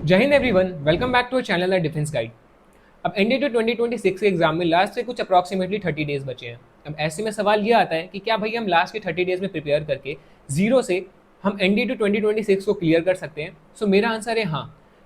जय हिंद everyone, welcome back to channel the defence guide. अब एनडीए 2026 के एग्जाम में लास्ट से कुछ अप्रॉक्सीमेटली 30 डेज बचे हैं। अब ऐसे में सवाल ये आता है कि क्या भाई हम लास्ट के 30 डेज में प्रिपेयर करके जीरो से हम एनडीए 2026 को क्लियर कर सकते हैं। सो मेरा आंसर है हाँ।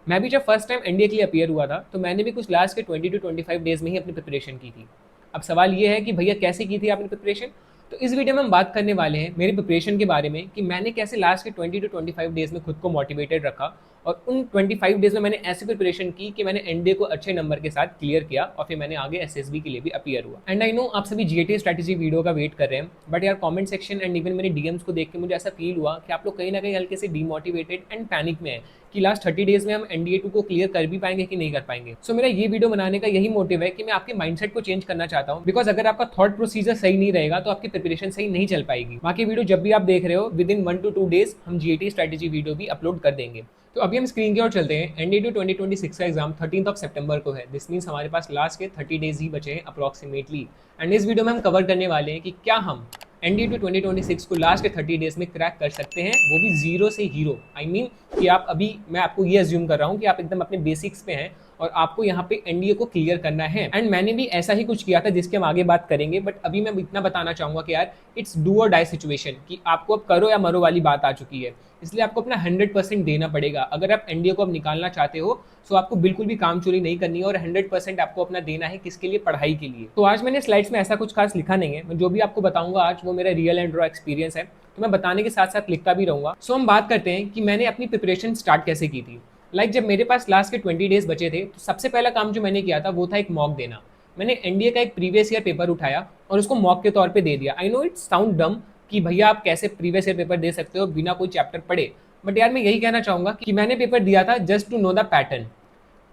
मैं भी जब फर्स्ट टाइम एनडीए के लिए अपियर हुआ था तो मैंने भी कुछ लास्ट के 20 to 25 डेज में ही अपनी प्रिपरेशन की थी। अब सवाल ये है कि भैया कैसे की थी आपने प्रिपरेशन। तो इस वीडियो में हम बात करने वाले हैं मेरी प्रिपरेशन के बारे में कि मैंने कैसे लास्ट के 20 to 25 डेज में खुद को मोटिवेटेड रखा और उन 25 डेज में मैंने ऐसी प्रिपरेशन की कि मैंने एनडीए को अच्छे नंबर के साथ क्लियर किया और फिर मैंने आगे एसएसबी के लिए भी अपियर हुआ। एंड आई नो आप सभी जीएटी स्ट्रेटेजी वीडियो का वेट कर रहे हैं, बट यार कमेंट सेक्शन एंड इवन मेरे डीएम्स को देख के मुझे ऐसा फील हुआ कि आप लोग कहीं ना कहीं हल्के से डीमोटिवेटेड एंड पैनिक में है कि लास्ट 30 डेज में हम एनडीए 2 को क्लियर कर भी पाएंगे कि नहीं कर पाएंगे। सो मेरा ये वीडियो बनाने का यही मोटिव है कि मैं आपके माइंडसेट को चेंज करना चाहता हूँ, बिकॉज अगर आपका थॉट प्रोसीजर सही नहीं रहेगा तो आपकी प्रिपरेशन सही नहीं चल पाएगी। बाकी वीडियो जब भी आप देख रहे हो विद इन 1 to 2 डेज हम जीएटी स्ट्रेटेजी वीडियो भी अपलोड कर देंगे। तो अभी हम स्क्रीन की ओर चलते हैं। एनडीए 2026 का एग्जाम 13 सितंबर को है। दिस मीन्स हमारे पास लास्ट के 30 डेज ही बचे हैं अप्रॉक्सीमेटली। एंड इस वीडियो में हम कवर करने वाले हैं कि क्या हम एनडीए 2026 को लास्ट के 30 डेज में क्रैक कर सकते हैं, वो भी जीरो से हीरो। आई मीन कि आप अभी, मैं आपको ये अज्यूम कर रहा हूँ कि आप एकदम अपने बेसिक्स पे हैं और आपको यहाँ पे एनडीए को क्लियर करना है। एंड मैंने भी ऐसा ही कुछ किया था जिसके हम आगे बात करेंगे, बट अभी मैं इतना बताना चाहूंगा कि यार इट्स डू और डाई सिचुएशन, कि आपको अब करो या मरो वाली बात आ चुकी है। इसलिए आपको अपना 100% देना पड़ेगा। अगर आप एनडीए को अब निकालना चाहते हो तो आपको बिल्कुल भी काम चोरी नहीं करनी है और 100% आपको अपना देना है। किसके लिए? पढ़ाई के लिए। तो आज मैंने स्लाइड्स में ऐसा कुछ खास लिखा नहीं है, मैं जो भी आपको बताऊंगा आज वो मेरा रियल एंड रॉ एक्सपीरियंस है, तो मैं बताने के साथ साथ लिखता भी रहूंगा। सो हम बात करते हैं कि मैंने अपनी प्रिपरेशन स्टार्ट कैसे की थी। जब मेरे पास लास्ट के 20 डेज बचे थे तो सबसे पहला काम जो मैंने किया था वो था एक मॉक देना। मैंने एनडीए का एक प्रीवियस ईयर पेपर उठाया और उसको मॉक के तौर पे दे दिया। आई नो इट्स साउंड डम कि भैया आप कैसे प्रीवियस ईयर पेपर दे सकते हो बिना कोई चैप्टर पढ़े, बट यार मैं यही कहना चाहूंगा कि मैंने पेपर दिया था just to know the pattern.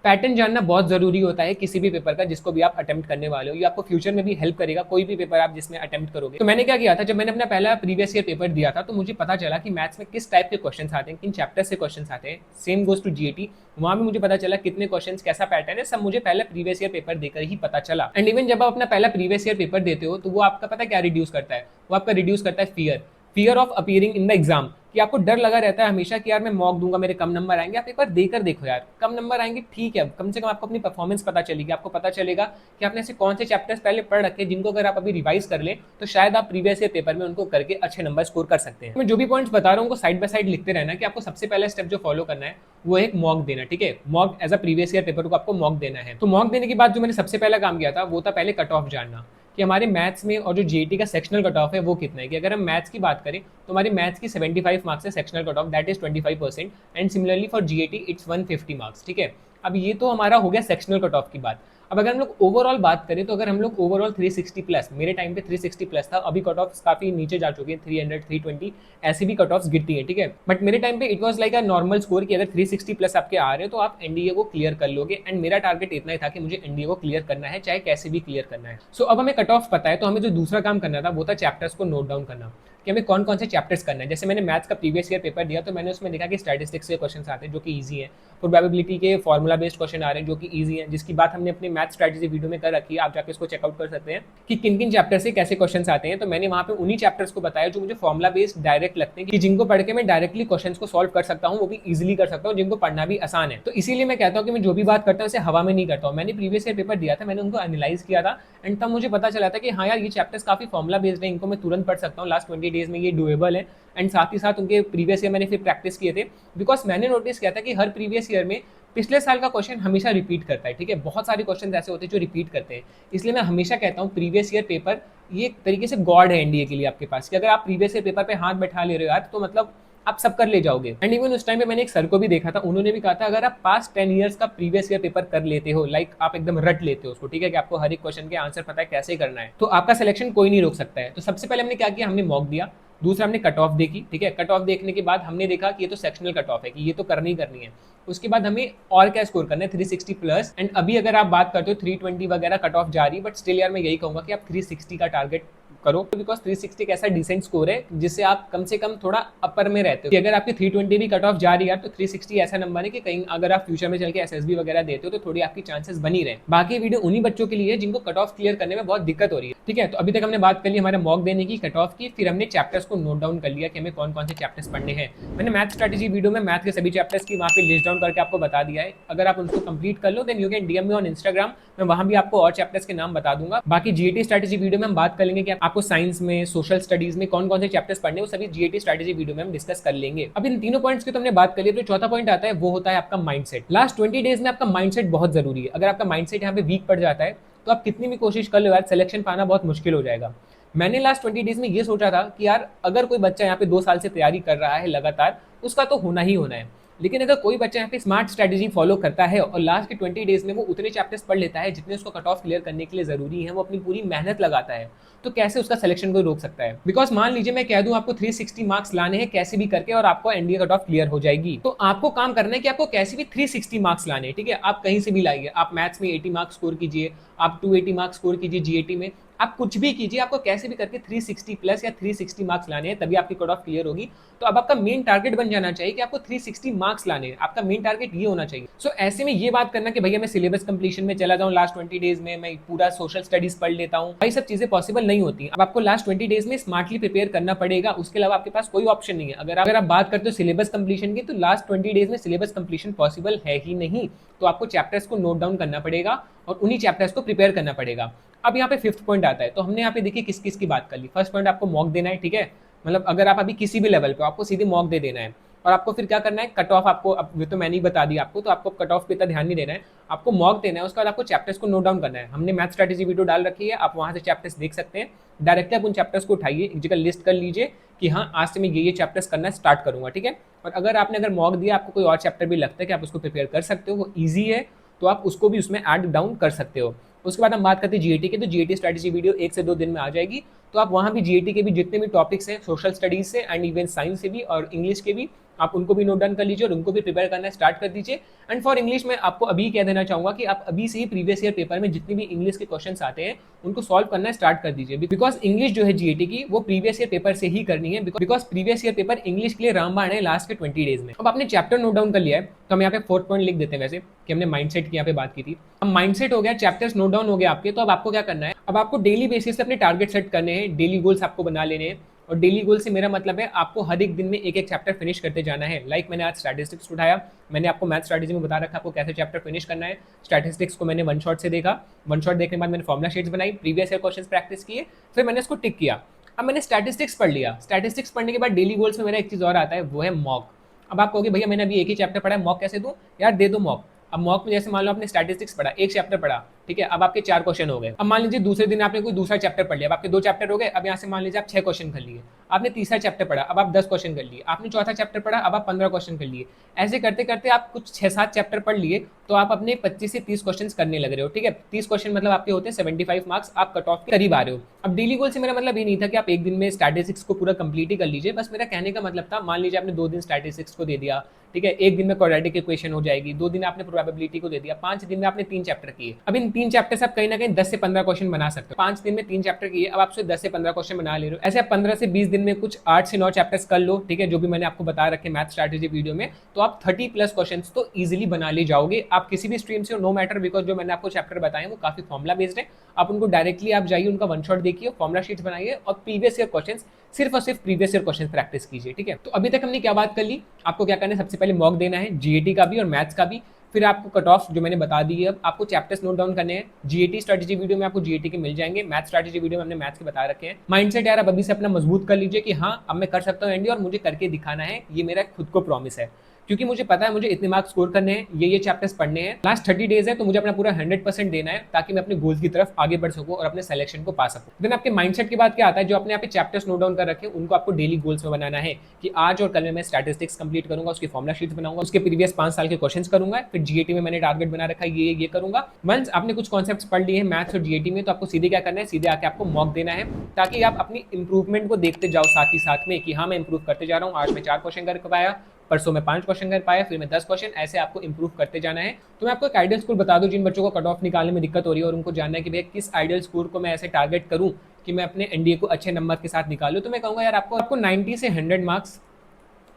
Pattern जानना बहुत जरूरी होता है किसी भी पेपर का जिसको भी आप अटेम्प्ट करने वाले हो। ये आपको फ्यूचर में भी हेल्प करेगा, कोई भी पेपर आप जिसमें अटेम्प्ट करोगे। तो मैंने क्या किया था, जब मैंने अपना पहला प्रीवियस ईयर पेपर दिया था तो मुझे पता चला कि मैथ्स में किस टाइप के क्वेश्चन आते हैं, किन चैप्टर से क्वेश्चन आते हैं। सेम गोज टू जीएटी, वहां भी मुझे पता चला कितने क्वेश्चन, कैसा पैटर्न है, सब मुझे पहले प्रीवियस ईयर पेपर देकर ही पता चला। एंड इवन जब आप अपना पहला प्रीवियस ईयर पेपर देते हो तो वो आपका पता क्या रिड्यूस करता है? वो आपका रिड्यूस करता है fear of appearing in the exam, कि आपको डर लगा रहता है हमेशा कि यार मैं मॉक दूंगा मेरे कम नंबर आएंगे। आप एक बार देकर देखो यार, कम नंबर आएंगे ठीक है, कम से कम आपको अपनी परफॉर्मेंस पता चलेगी। आपको पता चलेगा कि आपने ऐसे कौन से चैप्टर्स पहले पढ़ रखे जिनको अगर आप अभी रिवाइज कर ले तो शायद आप प्रीवियस ईयर पेपर में उनको करके अच्छे नंबर स्कोर कर सकते हैं। मैं जो भी पॉइंट्स बता रहा हूँ उनको साइड बाय साइड लिखते रहना कि आपको सबसे पहला स्टेप जो फॉलो करना है वो एक मॉक देना। ठीक है, mock as a previous year paper को आपको मॉक देना है। तो मॉक देने के बाद जो मैंने सबसे पहला काम किया था वो था पहले कट ऑफ जानना कि हमारे मैथ्स में और जो जीएटी का सेक्शनल कट ऑफ है वो कितना है। कि अगर हम मैथ्स की बात करें तो हमारी मैथ्स की 75 मार्क्स है sectional cut off, that is 25%। And similarly for GAT it's 150 marks. ठीक है, अब ये तो हमारा हो गया सेक्शनल कट ऑफ की बात। अब अगर हम लोग ओवरऑल बात करें तो अगर हम लोग ओवरऑल 360 प्लस, मेरे टाइम पे 360 प्लस था, अभी कट ऑफ काफी नीचे जा चुके हैं, 300 320 ऐसी भी कट ऑफ गिरती है। ठीक है, बट मेरे टाइम पे it was like a normal score कि अगर 360 प्लस आपके आ रहे हैं तो आप एनडीए को क्लियर कर लोगे। एंड मेरा टारगेट इतना ही था कि मुझे एनडीए को क्लियर करना है, चाहे कैसे भी क्लियर करना है। सो अब हमें कट ऑफ पता है तो हमें जो दूसरा काम करना था वो था चैप्टर्स को नोट डाउन करना कि हमें कौन कौन से चैप्टर्स करना है। जैसे मैंने मैथ्स का प्रीवियस ईयर पेपर दिया तो मैंने उसमें देखा कि स्टैटिस्टिक्स के क्वेश्चन आते हैं जो कि ईजी है, प्रोबेबिलिटी के फॉर्मूला बेस्ड क्वेश्चन आ रहे हैं जो कि ईजी है, जिसकी बात हमने अपनी मैथ स्ट्रेटेजी वीडियो में कर रखी है, आप जाकर इसको चेकआउट कर सकते हैं कि किन किन चैप्टर से कैसे क्वेश्चन आते हैं। तो मैंने वहां पे उन्हीं चैप्टर्स को बताया जो मुझे फॉर्मुला बेस्ड डायरेक्ट लगते हैं, कि जिनको पढ़ के मैं डायरेक्टली क्वेश्चन को सॉल्व कर सकता हूँ, वो भी इजिली कर सकता हूँ, जिनको पढ़ना भी आसान है। तो इसीलिए मैं कहता हूँ कि मैं जो भी बात करता हूँ उसे हवा में नहीं करता हूँ। मैंने प्रीवियस ईयर पेपर दिया था, मैंने उनको एनालाइज किया था एंड तब मुझे पता चला था कि हाँ यार ये चैप्टर्स काफी फॉर्मुला बेस्ड है, इनको मैं तुरंत पढ़ सकता हूँ, लास्ट 20 डेज में ये डुएबल है। एंड साथ ही साथ उनके प्रीवियस ईयर मैंने फिर प्रैक्टिस किए थे, बिकॉज मैंने नोटिस किया था कि हर प्रीवियस ईयर में पिछले साल का क्वेश्चन हमेशा रिपीट करता है। ठीक है, बहुत सारे क्वेश्चन ऐसे होते हैं जो रिपीट करते हैं। इसलिए मैं हमेशा कहता हूँ प्रीवियस ईयर पेपर ये एक तरीके से गॉड है एनडीए के लिए आपके पास, कि अगर आप प्रीवियस ईयर पेपर पे हाथ बैठा ले रहे हो यार तो मतलब आप सब कर ले जाओगे। एंड इवन उस टाइम पे मैंने एक सर को भी देखा था, उन्होंने भी कहा था अगर आप पास्ट 10 ईयर्स का प्रीवियस ईयर पेपर कर लेते हो, लाइक आप एकदम रट लेते हो उसको, ठीक है, कि आपको हर एक क्वेश्चन के आंसर पता है कैसे करना है, तो आपका सिलेक्शन कोई नहीं रोक सकता है। तो सबसे पहले हमने क्या किया, हमने मॉक दिया। दूसरा हमने कट ऑफ देखी। ठीक है, कट ऑफ देखने के बाद हमने देखा कि ये तो सेक्शनल कट ऑफ है, कि ये तो करनी ही करनी है। उसके बाद हमें और क्या स्कोर करना है, 360 प्लस। एंड अभी अगर आप बात करते हो 320 वगैरह कट ऑफ जा रही है, बट स्टिल यार मैं यही कहूंगा कि आप 360 का टारगेट करो, बिकॉज 360 एक ऐसा डिसेंट स्कोर है जिससे आप कम से कम थोड़ा अपर में रहते हो। अगर आपकी 320 भी कट ऑफ जा रही है तो 360 ऐसा नंबर है कि कहीं अगर आप फ्यूचर में चल के एसएसबी वगैरह देते हो तो थोड़ी आपकी चांसेस बनी रहे। बाकी वीडियो उन्हीं बच्चों के लिए है जिनको कट ऑफ क्लियर करने में बहुत दिक्कत हो रही है, ठीक है। तो अभी तक हमने बात कर ली हमारे मॉक देने की, कट ऑफ की, फिर हमने चैप्टर्स को नोट डाउन कर लिया कि हमें कौन कौन से चैप्टर्स पढ़ने हैं। मैंने मैथ स्ट्रेटेजी वीडियो में मैथ के सभी चैप्टर्स की वहाँ पे लिस्ट डाउन करके आपको बता दिया है। अगर आप उनको कंप्लीट कर लो then you can DM me on Instagram, मैं वहाँ भी आपको और चैप्टर्स के नाम बता दूंगा। बाकी जीएटी स्ट्रेटेजी वीडियो में हम बात कर लेंगे कि आपको साइंस में, सोशल स्टडीज में कौन कौन से चैप्टर्स पढ़ने, वो सभी जीएटी स्ट्रेटेजी वीडियो में हम डिस्कस कर लेंगे। अब इन तीनों पॉइंट्स की तो हमने बात कर ली, तो चौथा पॉइंट आता है वो होता है आपका माइंडसेट। लास्ट 20 डेज में आपका माइंडसेट बहुत जरूरी है। अगर आपका माइंडसेट यहाँ पे वीक पड़ जाता है तो आप कितनी भी कोशिश कर लो यार, सिलेक्शन पाना बहुत मुश्किल हो जाएगा। मैंने लास्ट 20 डेज में ये सोचा था कि यार अगर कोई बच्चा यहाँ पे 2 साल से तैयारी कर रहा है लगातार, उसका तो होना ही होना है। लेकिन अगर कोई बच्चा यहाँ पे स्मार्ट स्ट्रेटेजी फॉलो करता है और लास्ट के 20 डेज में वो उतने चैप्टर्स पढ़ लेता है जितने उसको कट ऑफ क्लियर करने के लिए जरूरी है, वो अपनी पूरी मेहनत लगाता है, तो कैसे उसका सिलेक्शन कोई रोक सकता है। बिकॉज मान लीजिए मैं कह दूं आपको 360 मार्क्स लाने हैं कैसे भी करके और आपको एनडीए कट ऑफ क्लियर हो जाएगी, तो आपको काम करना है कि आपको कैसे भी 360 मार्क्स लाने हैं, ठीक है। आप कहीं से भी लाइए, आप मैथ्स में 80 मार्क्स स्कोर कीजिए, आप 280 मार्क्स स्कोर कीजिए जीएटी में, आप कुछ भी कीजिए, आपको कैसे भी करके 360 प्लस या 360 मार्क्स लाने हैं, तभी आपकी कट ऑफ क्लियर होगी। तो अब आपका मेन टारगेट बन जाना चाहिए कि आपको 360 मार्क्स लाने हैं, आपका मेन टारगेट ये होना चाहिए। सो ऐसे में ये बात करना कि भैया मैं सिलेबस कंप्लीशन में चला जाऊं लास्ट 20 डेज में, मैं पूरा सोशल स्टडीज पढ़ लेता हूं, भाई सब चीजें पॉसिबल नहीं होती। अब आपको लास्ट 20 डेज में स्मार्टली प्रिपेयर करना पड़ेगा, उसके अलावा आपके पास कोई ऑप्शन नहीं है। अगर आप बात करते हो सिलेबस कंप्लीशन की, तो लास्ट 20 डेज में सिलेबस कंप्लीशन पॉसिबल है ही नहीं। तो आपको चैप्टर्स को नोट डाउन करना पड़ेगा और उन्हीं चैप्टर्स को प्रिपेयर करना पड़ेगा। अब यहाँ पे 5th पॉइंट आता है, तो हमने यहाँ पे देखिए किस किस की बात कर ली। फर्स्ट पॉइंट आपको मॉक देना है, ठीक है। मतलब अगर आप अभी किसी भी लेवल पे आपको सीधे मॉक दे देना है और आपको फिर क्या करना है, कट ऑफ आपको, अब ये तो मैंने ही बता दी आपको, तो आपको कट ऑफ पे इतना ध्यान नहीं देना है, आपको मॉक देना है। उसके बाद आपको चैप्टर्स को नोट डाउन करना है। हमने मैथ स्ट्रेटेजी वीडियो डाल रखी है, आप वहाँ से चैप्टर्स देख सकते हैं। डायरेक्टली आप उन चैप्टर्स को उठाइए, एक जगह लिस्ट कर लीजिए कि हाँ आज से मैं ये चैप्टर्स करना स्टार्ट करूंगा, ठीक है। और अगर आपने अगर मॉक दिया, आपको कोई और चैप्टर भी लगता है कि आप उसको प्रिपेयर कर सकते हो, वो ईजी है, तो आप उसको भी उसमें ऐड डाउन कर सकते हो। उसके बाद हम बात करते हैं जीएटी की, तो जीएटी स्ट्रेटेजी वीडियो 1 से 2 दिन में आ जाएगी। तो आप वहाँ भी जीएटी के भी जितने भी टॉपिक्स हैं, सोशल स्टडीज से एंड इवन साइंस से भी और इंग्लिश के भी, आप उनको भी नोट डाउन कर लीजिए और उनको भी प्रिपेयर करना स्टार्ट कर दीजिए। एंड फॉर इंग्लिश में आपको अभी कह देना चाहूंगा कि आप अभी से ही प्रीवियस ईयर पेपर में जितने भी इंग्लिश के क्वेश्चंस आते हैं उनको सॉल्व करना स्टार्ट कर दीजिए। बिकॉज इंग्लिश जो है जीएटी की, वो प्रीवियस ईयर पेपर से ही करनी है, because previous year paper English के लिए रामबाण है लास्ट के 20 डेज में। अब आपने चैप्टर नोट डाउन कर लिया है, तो हम यहाँ पे 4th पॉइंट लिख देते हैं वैसे कि हमने माइंडसेट की यहाँ पे बात की थी। अब माइंडसेट हो गया, चैप्टर्स नोट डाउन हो गए आपके, तो अब आपको क्या करना है, अब आपको डेली बेसिस पे अपने टारगेट सेट करने हैं, डेली गोल्स आपको बना लेने हैं। और डेली गोल से मेरा मतलब है आपको हर एक दिन में एक एक चैप्टर फिनिश करते जाना है। लाइक मैंने आज स्टैटिस्टिक्स उठाया, मैंने आपको मैथ स्ट्रेटेजी में बता रखा आपको कैसे चैप्टर फिनिश करना है। स्टैटिस्टिक्स को मैंने वन शॉट से देखा, वन शॉट देखने के बाद मैंने फॉर्मुला शीट्स बनाई, प्रीवियस ईयर क्वेश्चंस प्रैक्टिस किए, फिर मैंने इसको टिक किया। अब मैंने स्टैटिस्टिक्स पढ़ लिया, स्टैटिस्टिक्स पढ़ने के बाद डेली गोल्स में मेरा एक चीज़ और आता है, वो है मॉक। अब आप कहोगे भैया मैंने अभी एक ही चैप्टर पढ़ा है, मॉक कैसे दूँ? यार दे दो मॉक। अब मॉक में जैसे मान लो आपने स्टैटिस्टिक्स पढ़ा, एक चैप्टर पढ़ा, ठीक है, अब आपके 4 क्वेश्चन हो गए। अब मान लीजिए दूसरे दिन आपने कोई दूसरा चैप्टर पढ़ लिया, अब आपके 2 चैप्टर हो गए। अब यहाँ से मान लीजिए आप 6 क्वेश्चन कर लिए, आपने तीसरा चैप्टर पढ़ा, अब आप 10 क्वेश्चन कर लिए, आपने चौथा चैप्टर पढ़ा, अब आप 15 क्वेश्चन कर लिए। ऐसे करते करते आप कुछ 6-7 चैप्टर पढ़ लिए, तो आप अपने 25 से 30 क्वेश्चन करने लग रहे हो, ठीक है। 30 क्वेश्चन मतलब आपके होते हैं 75 मार्क्स, आप कट ऑफ के करीब आ रहे हो। अब डेली गोल से मेरा मतलब ये नहीं था कि आप एक दिन में स्टैटिस्टिक्स को पूरा कंप्लीट ही कर लीजिए, बस मेरा कहने का मतलब था, मान लीजिए आपने 2 दिन स्टैटिस्टिक्स को दे दिया, ठीक है, एक दिन में क्वाड्रेटिक इक्वेशन हो जाएगी, 2 दिन आपने प्रोबेबिलिटी को दे दिया, 5 दिन में आपने 3 चैप्टर किए। अब इन 3 चैप्टर से आप कहीं ना कहीं 10 से 15 क्वेश्चन बना सकते हो। 5 दिन में 3 चैप्टर किए, अब आपसे 10 से 15 क्वेश्चन बना ले रहे हो। ऐसे आप 15 से 20 दिन में कुछ 8 से 9 चैप्टर्स कर लो, ठीक है, जो भी मैंने आपको बता रखे मैथ स्ट्रेटेजी वीडियो में, तो आप 30 प्लस क्वेश्चन तो इजीली बना ले जाओगे। आप किसी भी स्ट्रीम से हो, नो मैटर, बिकॉज जो मैंने आपको चैप्टर बताए वो काफी फॉर्मुला बेस्ड है। आप उनको डायरेक्टली आप जाइए, उनका वन शॉट देखिए, फॉर्मुला शीट्स बनाइए और प्रीवियस ईयर क्वेश्चन, सिर्फ और सिर्फ प्रीवियस ईयर क्वेश्चन प्रैक्टिस कीजिए, ठीक है। तो अभी तक हमने क्या बात कर ली, आपको क्या करना है, सबसे पहले मॉक देना है जीएटी का भी और मैथ्स का भी, फिर आपको कट ऑफ जो मैंने बता दी है। अब आपको चैप्टर्स नोट डाउन करने हैं। जीएटी स्ट्रेटेजी वीडियो में आपको जीएटी के मिल जाएंगे, मैथ स्ट्रेटेजी वीडियो में हमने मैथ्स के बता रखे हैं। माइंडसेट यार अब अभी से अपना मजबूत कर लीजिए कि हाँ अब मैं कर सकता हूँ एनडी और मुझे करके दिखाना है, ये मेरा खुद को प्रॉमिस है, क्योंकि मुझे पता है मुझे इतने मार्क्स स्कोर करने हैं, ये चैप्टर्स पढ़ने हैं। लास्ट 30 डेज है तो मुझे अपना पूरा 100% देना है ताकि मैं अपने गोल्स की तरफ आगे बढ़ सकूं और अपने सिलेक्शन को पा सकूं। देन आपके माइंडसेट की बात क्या आता है, जो अपने यहाँ पे चैप्टर्स नोट डाउन कर रखे हैं उनको आपको डेली गोल्स में बनाना है कि आज और कल में मैं स्टैटिस्टिक्स कंप्लीट करूंगा, उसकी फॉर्मुला शीट्स बनाऊंगा, उसके प्रीवियस 5 साल के क्वेश्चंस करूंगा, फिर जीएटी में मैंने टारगेट बना रखा है ये करूंगा। वंस आपने कुछ कॉन्सेप्ट्स पढ़ लिए हैं मैथ्स और जीएटी में, तो आपको सीधे क्या करना है, सीधे आके आपको मॉक देना है ताकि आप अपनी इंप्रूवमेंट को देखते जाओ साथ ही साथ में कि हाँ मैं इंप्रूव करते जा रहा हूँ। आज मैं 4 क्वेश्चन कर पाया, परसों में 5 क्वेश्चन कर पाया, फिर मैं 10 क्वेश्चन, ऐसे आपको इंप्रूव करते जाना है। तो मैं आपको एक आइडियल स्कोर बता दूं जिन बच्चों को कट ऑफ निकालने में दिक्कत हो रही है और उनको जानना है कि भैया किस आइडियल स्कोर को मैं ऐसे टारगेट करूं कि मैं अपने एनडीए को अच्छे नंबर के साथ निकालूं, तो मैं कहूँगा यार आपको 90 से 100 मार्क्स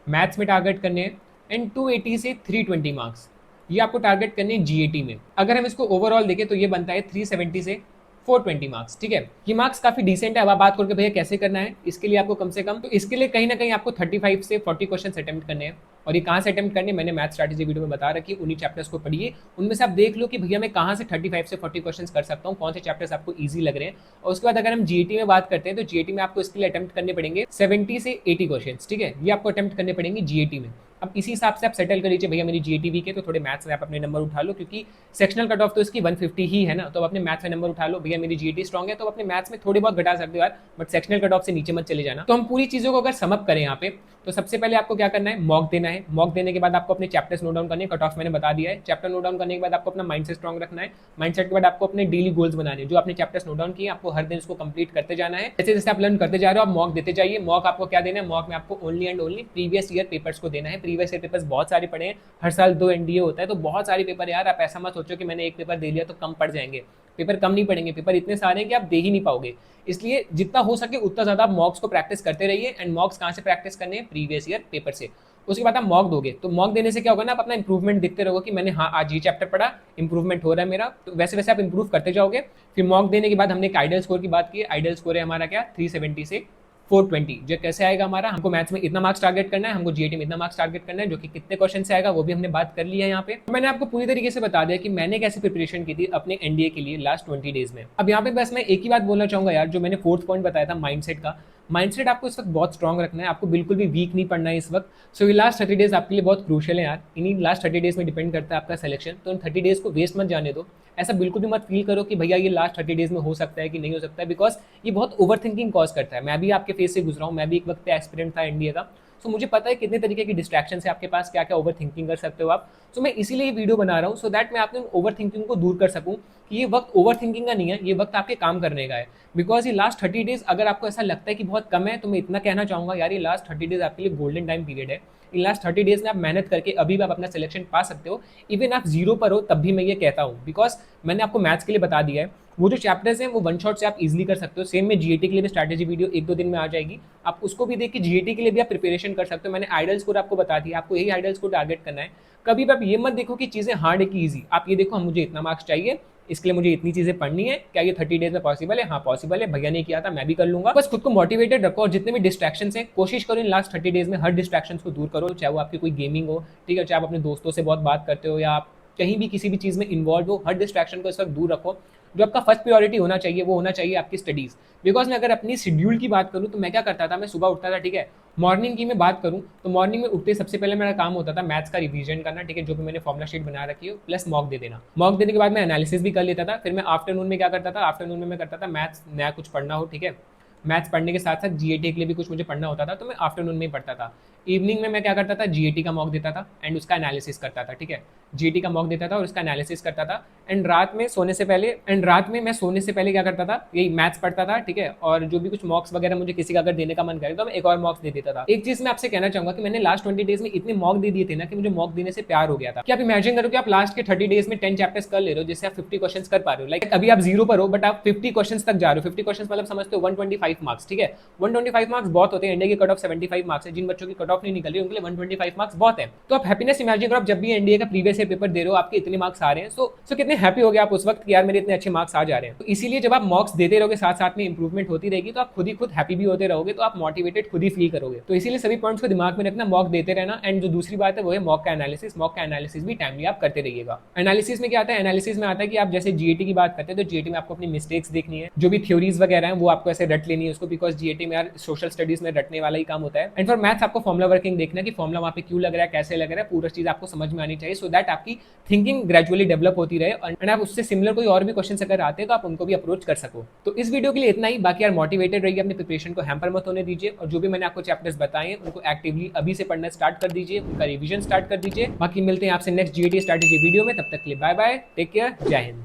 मैथ्स में टारगेट करने हैं एंड 280 से 320 मार्क्स ये आपको टारगेट करने हैं जीएटी में। अगर हम इसको ओवरऑल देखें तो ये बनता है 370 से 420 मार्क्स। ठीक है, ये मार्क्स काफी डिसेंट है। अब आप बात करोगे भैया कैसे करना है, इसके लिए आपको कम से कम, तो इसके लिए कहीं ना कहीं आपको 35 से 40 क्वेश्चन अटेम्प्ट करने हैं। और ये कहाँ से अटेम्प्ट करने, मैंने मैथ स्ट्रैटेजी वीडियो में बता रखी है, उन्हीं चैप्टर्स को पढ़िए, उनमें से आप देख लो कि भैया मैं कहाँ से 35 से 40 क्वेश्चन कर सकता हूँ, कौन से चैप्टर्स आपको ईजी लग रहे हैं। और उसके बाद अगर हम जीएटी में बात करते हैं तो जीएटी में आपको इसके लिए अटेम्प्ट करने पड़ेंगे 70 से 80 क्वेश्चन। ठीक है, ये आपको अटेम्प्ट करने पड़ेंगे जीएटी में। अब इसी हिसाब से आप सेटल कर लीजिए भैया मेरी जीएटी वीक है तो थोड़े मैथ्स में आप अपने नंबर उठा लो, क्योंकि सेक्शनल कट ऑफ तो इसकी 150 ही है ना, तो अपने मैथ्स में नंबर उठा लो। भैया मेरी जीएटी स्ट्रॉन्ग है तो अपने मैथ्स में थोड़े बहुत घटा सकते हो यार, बट सेक्शनल कट ऑफ से नीचे मत चले जाना। तो हम पूरी चीजों को अगर समअप करें यहाँ पे, तो सबसे पहले आपको क्या करना है, मॉक देना है। मॉक देने के बाद आपको अपने चैप्टर्स नोट डाउन करने, कट ऑफ मैंने बता दिया है। चैप्टर नोट डाउन करने के बाद आपको अपना माइंडसेट स्ट्रॉन्ग रखना है। माइंडसेट के बाद आपको अपने डेली गोल्स बनाने, जो आपने चैप्टर्स नोट डाउन किए आपको हर दिन उसको कंप्लीट करते जाना है। जैसे जैसे आप लर्न करते जा रहे हो आप मॉक देते जाइए। मॉक आपको क्या देना है, मॉक में आपको only and only previous year papers को देना है। प्रीवियस ईयर पेपर्स बहुत सारे पढ़े हैं, हर साल 2 एनडीए होता है तो बहुत सारे पेपर यार, आप ऐसा मत सोचो कि मैंने एक पेपर दे लिया तो कम पड़ जाएंगे। पेपर कम नहीं पड़ेंगे, पेपर इतने सारे हैं कि आप दे ही नहीं पाओगे। इसलिए जितना हो सके उतना ज्यादा आप मॉक्स को प्रैक्टिस करते रहिए। एंड मॉक्स कहाँ से प्रैक्टिस करने हैं, प्रीवियस ईयर पेपर से। उसके बाद आप मॉक दोगे तो मॉक देने से क्या होगा ना, आप अपना इंप्रूवमेंट दिखते रहोगे कि मैंने हाँ आज ये चैप्टर पढ़ा, इंप्रूवमेंट हो रहा है मेरा, तो वैसे वैसे आप इंप्रूव करते जाओगे। फिर मॉक देने के बाद हमने एक आइडियल स्कोर की बात की। आइडियल स्कोर है हमारा क्या, 370 से 420। जो कैसे आएगा हमारा, हमको मैथ्स में इतना मार्क्स टारगेट करना है, हमको जीएटी में इतना मार्क्स टारगेट करना है, जो कि कितने क्वेश्चन से आएगा वो भी हमने बात कर लिया है यहाँ पे। तो मैंने आपको पूरी तरीके से बता दिया कि मैंने कैसे प्रिपरेशन की थी अपने एनडीए के लिए लास्ट 20 डेज में। अब यहाँ पे बस मैं एक ही बात बोलना चाहूंगा यार, जो मैंने 4th पॉइंट बताया था माइंडसेट का, माइंडसेट आपको इस वक्त बहुत स्ट्रॉन्ग रखना है, आपको बिल्कुल भी वीक नहीं पड़ना है इस वक्त। सो ये लास्ट 30 डेज आपके लिए बहुत क्रूशियल है यार, इन्हीं लास्ट 30 डेज में डिपेंड करता है आपका सिलेक्शन। तो इन 30 डेज को वेस्ट मत जाने दो। ऐसा बिल्कुल भी मत फील करो कि भैया ये लास्ट 30 डेज में हो सकता है कि नहीं हो सकता है, बिकॉज ये बहुत ओवर थिंकिंग कॉज करता है। मैं भी आपके फेस से गुजरा हूँ, मैं भी एक वक्त एस्पिरेंट था एनडीए का, सो मुझे पता है कितने तरीके की डिस्ट्रैक्शन है आपके पास, क्या क्या ओवर थिंकिंग कर सकते हो आप। सो मैं इसीलिए ये वीडियो बना रहा हूँ, सो दैट मैं आपके ओवर थिंकिंग को दूर कर सकूँ कि ये वक्त ओवर थिंकिंग का नहीं है, ये वक्त आपके काम करने का है। बिकॉज ये लास्ट 30 डेज अगर आपको ऐसा लगता है कि बहुत कम है, तो मैं इतना कहना चाहूंगा यार, ये लास्ट 30 डेज आपके लिए गोल्डन टाइम पीरियड है। इन लास्ट 30 डेज में आप मेहनत करके अभी भी आप अपना सिलेक्शन पा सकते हो। इवन आप 0 पर हो तब भी मैं ये कहता हूँ, बिकॉज मैंने आपको मैथ्स के लिए बता दिया है, वो जो चैप्टर्स हैं वो वन शॉट से आप इजीली कर सकते हो। सेम में जीएटी के लिए भी स्ट्रैटेजी वीडियो 1-2 दिन में आ जाएगी, आप उसको भी देख के जीएटी के लिए भी आप प्रिपरेशन कर सकते हो। मैंने आइडल स्कोर आपको बता दिया, आपको यही आइडल स्कोर टारगेट करना है। कभी भी आप ये मत देखो कि चीजें हार्ड है कि ईजी, आप ये देखो मुझे इतना मार्क्स चाहिए, इसके लिए मुझे इतनी चीजें पढ़नी है, क्या ये 30 डेज में पॉसिबल है, हाँ पॉसिबल है, भैया ने किया था मैं भी कर लूंगा। बस खुद को मोटिवेटेड रखो और जितने भी डिस्ट्रैक्शन है कोशिश करो इन लास्ट 30 डेज में हर डिस्ट्रैक्शन को दूर करो, चाहे वो आपकी कोई गेमिंग हो, ठीक है, चाहे आप अपने दोस्तों से बहुत बात करते हो या आप कहीं भी किसी भी चीज में इन्वॉल्व हो, हर डिस्ट्रैक्शन को इस वक्त दूर रखो। जो आपका फर्स्ट प्रायोरिटी होना चाहिए वो होना चाहिए आपकी स्टडीज। बिकॉज मैं अगर अपनी शेड्यूल की बात करूँ तो मैं क्या करता था, मैं सुबह उठता था, ठीक है, मॉर्निंग की मैं बात करूँ तो मॉर्निंग में उठते सबसे पहले मेरा काम होता था मैथ्स का रिवीजन करना, ठीक है, जो भी मैंने फॉर्मुला शीट बना रखी है, प्लस मॉक दे देना। मॉक देने के बाद मैं एनालिसिस भी कर लेता था। फिर मैं आफ्टरनून में क्या करता था, आफ्टरनून में मैं करता था मैथ्स नया कुछ पढ़ना हो, ठीक है, मैथ्स पढ़ने के साथ साथ जीएटी के लिए भी कुछ मुझे पढ़ना होता था तो मैं आफ्टरनून में ही पढ़ता था। इवनिंग में मैं क्या करता था, जीएटी का मॉक देता था एंड उसका एनालिसिस करता था, ठीक है, जीएटी का मॉक देता था और उसका एनालिसिस करता था। एंड रात में सोने से पहले क्या करता था, यही मैथ्स पढ़ता था, ठीक है, और जो भी कुछ मॉक्स वगैरह मुझे किसी का अगर देने का मन करे तो मैं एक और मॉक्स दे देता था। एक चीज मैं आपसे कहना चाहूंगा कि मैंने लास्ट 20 डेज में इतने मॉक दे दिए थे ना कि मुझे मॉक देने से प्यार हो गया था। कि आप इमेजिन करो कि आप लास्ट के 30 डेज में 10 चैप्टर्स कर ले रहे हो, जिससे आप 50 क्वेश्चन कर पा रहे हो। लाइक अभी आप 0 पर हो बट आप 50 क्वेश्चन तक जा रहे हो। 50 क्वेश्चन मतलब समझते हो 125 मार्क्स, ठीक है, 125 मार्क्स बहुत होते हैं। इंडिया की कट ऑफ 75 मार्क्स है, जिन बच्चों की कट ऑफ नहीं निकल रही उनके लिए 125 मार्क्स बहुत है। तो आप हैप्पीनेस इमेजिन करो, आप जब भी एनडीए का प्रीवियस ईयर पेपर दे रहे हो आपके इतने मार्क्स आ रहे हैं, सो कितने हैप्पी हो गए आप उस वक्त कि यार मेरे इतने अच्छे मार्क्स आ जा रहे हैं। तो इसीलिए जब आप मॉक्स देते रहोगे साथ साथ में इंप्रूवमेंट होती रहेगी, तो आप खुद ही खुद हैप्पी भी होते रहोगे, तो आप मोटिवेटेड खुद ही फील करोगे। तो इसीलिए सभी पॉइंट्स को दिमाग में रखना, मॉक देते रहना। एंड जो दूसरी बात है वो है मॉक का एनालिसिस। मॉक का एनालिसिस भी टाइमली आप करते रहिएगा। एनालिसिस में क्या आता है, एनालिसिस में आता है कि आप जैसे जीएटी की बात करते हैं तो जीएटी में आपको अपनी मिस्टेक्स देखनी है, जो भी थ्योरीज वगैरह हैं वो आपको ऐसे रट लेनी है उसको, बिकॉज जीएटी में यार सोशल स्टडीज में रटने वाला ही काम होता है। एंड फॉर मैथ्स आपको फॉर्मुला वर्किंग देखना है कि फॉर्मुला वहाँ पे क्यों लग रहा है, कैसे लग रहा है, पूरा चीज आपको समझ में आनी चाहिए, सो दैट आपकी थिंकिंग ग्रेजुअली डेवलप होती रहे एंड आप उससे सिमिलर कोई और भी क्वेश्चन अगर आते हैं तो आप उनको भी अप्रोच कर सको। तो इस वीडियो के लिए इतना ही। बाकी यार मोटिवेटेड रहिए, अपने प्रिपरेशन को हैम्पर मत होने दीजिए, और जो भी मैंने आपको चैप्टर्स बताए उनको एक्टिवली अभी से पढ़ना स्टार्ट कर दीजिए, उनका रिविजन स्टार्ट कर दीजिए। बाकी मिलते हैं आपसे नेक्स्ट जीएटी स्ट्रैटेजी वीडियो में, तब तक के लिए बाय बाय, टेक केयर, जय हिंद।